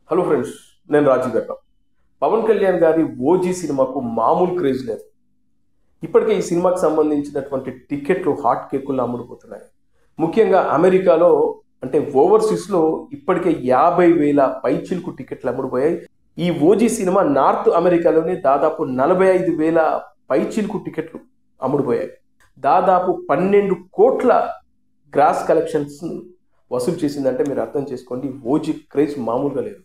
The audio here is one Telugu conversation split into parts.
హలో ఫ్రెండ్స్, నేను రాజు గారు. పవన్ కళ్యాణ్ గారి ఓజీ సినిమాకు మామూలు క్రేజ్ లేదు. ఇప్పటికే ఈ సినిమాకి సంబంధించినటువంటి టికెట్లు హాట్ కేకులు అమ్ముడుపోతున్నాయి. ముఖ్యంగా అమెరికాలో అంటే ఓవర్సీస్లో ఇప్పటికే 50,000 పైచిలకు టికెట్లు అమ్ముడుపోయాయి. ఈ ఓజీ సినిమా నార్త్ అమెరికాలోనే దాదాపు 45,000 పైచిలకు టికెట్లు అమ్ముడుపోయాయి. దాదాపు 12 కోట్ల గ్రాస్ కలెక్షన్స్ వసూలు చేసిందంటే మీరు అర్థం చేసుకోండి, ఓజీ క్రేజ్ మామూలుగా లేదు.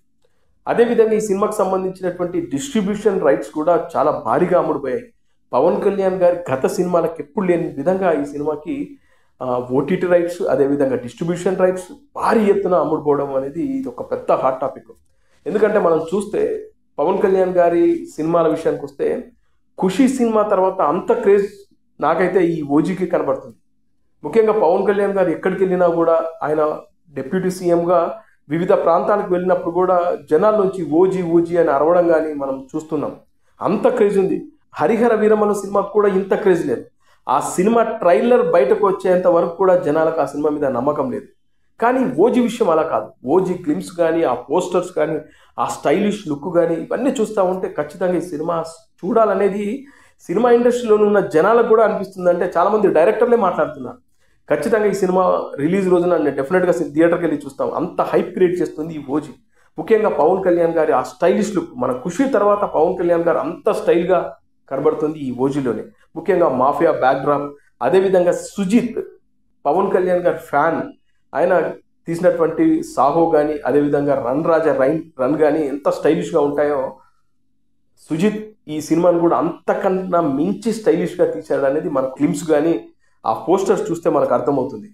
అదేవిధంగా ఈ సినిమాకి సంబంధించినటువంటి డిస్ట్రిబ్యూషన్ రైట్స్ కూడా చాలా భారీగా అమ్ముడుపోయాయి. పవన్ కళ్యాణ్ గారి గత సినిమాలకు ఎప్పుడు లేని విధంగా ఈ సినిమాకి ఓటీటీ రైట్స్, అదేవిధంగా డిస్ట్రిబ్యూషన్ రైట్స్ భారీ ఎత్తున అమ్ముడుపోవడం అనేది ఇది ఒక పెద్ద హాట్ టాపిక్. ఎందుకంటే మనం చూస్తే పవన్ కళ్యాణ్ గారి సినిమాల విషయానికి వస్తే ఖుషీ సినిమా తర్వాత అంత క్రేజ్ నాకైతే ఈ ఓజీకి కనబడుతుంది. ముఖ్యంగా పవన్ కళ్యాణ్ గారు ఎక్కడికి వెళ్ళినా కూడా ఆయన డిప్యూటీ సీఎంగా వివిధ ప్రాంతాలకు వెళ్ళినప్పుడు కూడా జనాల నుంచి ఓజీ ఓజీ అని అరవడం కానీ మనం చూస్తున్నాం. అంత క్రేజ్ ఉంది. హరిహర వీరమల సినిమాకు కూడా ఇంత క్రేజ్ లేదు. ఆ సినిమా ట్రైలర్ బయటకు వచ్చేంత వరకు కూడా జనాలకు ఆ సినిమా మీద నమ్మకం లేదు. కానీ ఓజీ విషయం అలా కాదు. ఓజీ గ్లిమ్స్ కానీ, ఆ పోస్టర్స్ కానీ, ఆ స్టైలిష్ లుక్ కానీ ఇవన్నీ చూస్తూ ఉంటే ఖచ్చితంగా ఈ సినిమా చూడాలనేది సినిమా ఇండస్ట్రీలో ఉన్న జనాలకు కూడా అనిపిస్తుంది. అంటే చాలామంది డైరెక్టర్లే మాట్లాడుతున్నారు. ఖచ్చితంగా ఈ సినిమా రిలీజ్ రోజున నేను డెఫినెట్గా థియేటర్కి వెళ్ళి చూస్తాం. అంత హైప్ క్రియేట్ చేస్తుంది ఈ ఓజీ. ముఖ్యంగా పవన్ కళ్యాణ్ గారి ఆ స్టైలిష్ లుక్, మన ఖుషి తర్వాత పవన్ కళ్యాణ్ గారు అంత స్టైల్గా కనబడుతుంది ఈ ఓజీలోనే. ముఖ్యంగా మాఫియా బ్యాక్డ్రాప్, అదేవిధంగా సుజిత్ పవన్ కళ్యాణ్ గారి ఫ్యాన్, ఆయన తీసినటువంటి సాహో కానీ, అదేవిధంగా రన్ రాజా రన్ కానీ ఎంత స్టైలిష్గా ఉంటాయో సుజిత్ ఈ సినిమాను కూడా అంతకన్నా మించి స్టైలిష్గా తీశాడు అనేది మన క్లిమ్స్ కానీ ఆ పోస్టర్స్ చూస్తే మనకు అర్థమవుతుంది.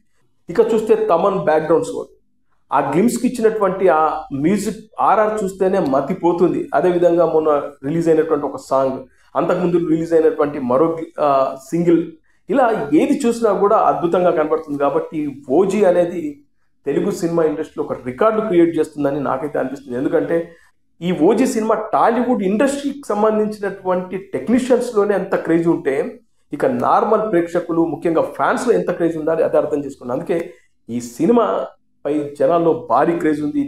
ఇక చూస్తే తమన్ బ్యాక్గ్రౌండ్ స్కోర్, ఆ గ్లిమ్స్కి ఇచ్చినటువంటి ఆ మ్యూజిక్ ఆర్ఆర్ చూస్తేనే మతిపోతుంది. అదేవిధంగా మొన్న రిలీజ్ అయినటువంటి ఒక సాంగ్, అంతకుముందు రిలీజ్ అయినటువంటి మరో సింగిల్, ఇలా ఏది చూసినా కూడా అద్భుతంగా కనబడుతుంది. కాబట్టి ఓజీ అనేది తెలుగు సినిమా ఇండస్ట్రీలో ఒక రికార్డు క్రియేట్ చేస్తుందని నాకైతే అనిపిస్తుంది. ఎందుకంటే ఈ ఓజీ సినిమా టాలీవుడ్ ఇండస్ట్రీకి సంబంధించినటువంటి టెక్నీషియన్స్లోనే ఎంత క్రేజ్ ఉంటే ఇక నార్మల్ ప్రేక్షకులు ముఖ్యంగా ఫ్యాన్స్లో ఎంత క్రేజ్ ఉండాలి అది అర్థం చేసుకున్నాను. అందుకే ఈ సినిమా పై జనాల్లో భారీ క్రేజ్ ఉంది.